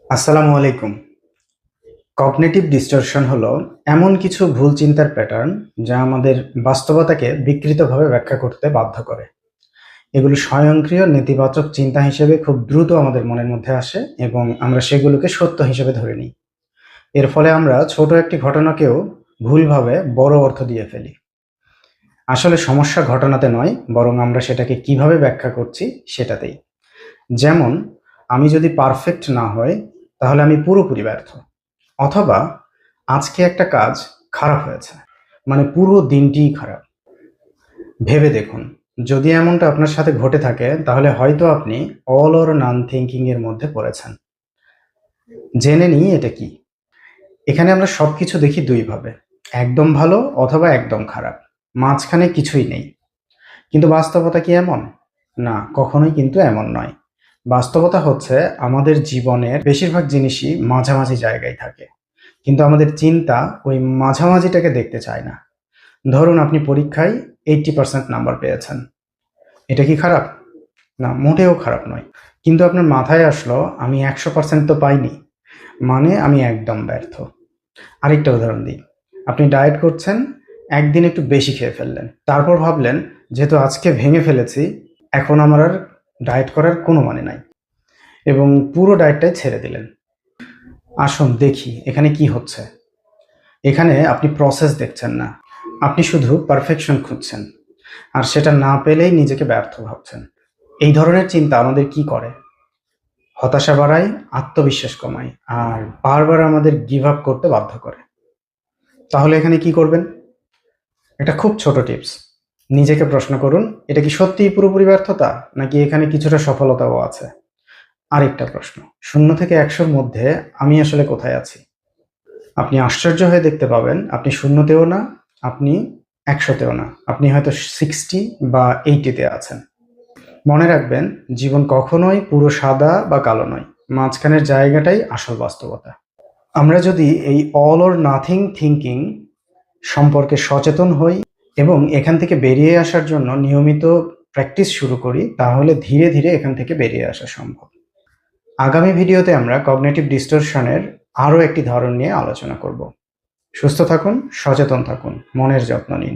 আসসালামু আলাইকুম। কগনিটিভ ডিসটরশন হলো এমন কিছু ভুল চিন্তার প্যাটার্ন যা আমাদের বাস্তবতাকে বিকৃতভাবে ব্যাখ্যা করতে বাধ্য করে। এগুলো স্বয়ংক্রিয় নেতিবাচক চিন্তা হিসেবে খুব দ্রুত আমাদের মনের মধ্যে আসে এবং আমরা সেগুলোকে সত্য হিসেবে ধরে নিই। এর ফলে আমরা ছোট একটি ঘটনাকেও ভুলভাবে বড় অর্থ দিয়ে ফেলি। আসলে সমস্যা ঘটনাতে নয়, বরং আমরা সেটাকে কিভাবে ব্যাখ্যা করছি সেটাতেই। যেমন, আমি যদি পারফেক্ট না হই তাহলে আমি পুরোপুরি ব্যর্থ। অথবা আজকে একটা কাজ খারাপ হয়েছে, মানে পুরো দিনটিই খারাপ। ভেবে দেখুন, যদি এমনটা আপনার সাথে ঘটে থাকে তাহলে হয়তো আপনি অল অর নান থিঙ্কিং এর মধ্যে পড়েছেন। জেনে নিই এটা কি। এখানে আমরা সবকিছু দেখি দুই ভাবে, একদম ভালো অথবা একদম খারাপ, মাঝখানে কিছুই নেই। কিন্তু বাস্তবতা কি এমন? না, কখনোই কিন্তু এমন নয়। বাস্তবতা হচ্ছে আমাদের জীবনের বেশিরভাগ জিনিসই মাঝামাঝি জায়গায় থাকে, কিন্তু আমাদের চিন্তা ওই মাঝামাঝিটাকে দেখতে চায় না। ধরুন আপনি পরীক্ষায় 80% নাম্বার পেয়েছেন। এটা কি খারাপ? না, মোটেও খারাপ নয়। কিন্তু আপনার মাথায় আসলো আমি 100% তো পাইনি, মানে আমি একদম ব্যর্থ। আরেকটা উদাহরণ দিই। আপনি ডায়েট করছেন, একদিন একটু বেশি খেয়ে ফেললেন। তারপর ভাবলেন যেহেতু আজকে ভেঙে ফেলেছি, এখন আমার আর ডায়েট করার কোনো মানে নাই, এবং পুরো ডায়েটটাই ছেড়ে দিলেন। আসুন দেখি এখানে কি হচ্ছে। এখানে আপনি প্রসেস দেখছেন না, আপনি শুধু পারফেকশন খুঁজছেন, আর সেটা না পেলেই নিজেকে ব্যর্থ ভাবছেন। এই ধরনের চিন্তা আমাদের কি করে? হতাশা বাড়ায়, আত্মবিশ্বাস কমায়, আর বারবার আমাদের গিভ আপ করতে বাধ্য করে। তাহলে এখানে কি করবেন? এটা খুব ছোট টিপস। নিজেকে প্রশ্ন করুন, এটা কি সত্যিই পুরোপুরি ব্যর্থতা, নাকি এখানে কিছুটা সফলতাও আছে? আরেকটা প্রশ্ন, 0 থেকে 100-র মধ্যে আমি আসলে কোথায় আছি? আপনি আশ্চর্য হয়ে দেখতে পাবেন আপনি 0-তেও না, আপনি 100-তেও না, আপনি হয়তো 60 বা 80-তে আছেন। মনে রাখবেন, জীবন কখনোই পুরো সাদা বা কালো নয়, মাঝখানের জায়গাটাই আসল বাস্তবতা। আমরা যদি এই অল অর নাথিং থিঙ্কিং সম্পর্কে সচেতন হই এবং এখান থেকে বেরিয়ে আসার জন্য নিয়মিত প্র্যাকটিস শুরু করি, তাহলে ধীরে ধীরে এখান থেকে বেরিয়ে আসা সম্ভব। আগামী ভিডিওতে আমরা কগনিটিভ ডিস্টরশনের আরও একটি ধরন নিয়ে আলোচনা করব। সুস্থ থাকুন, সচেতন থাকুন, মনের যত্ন নিন।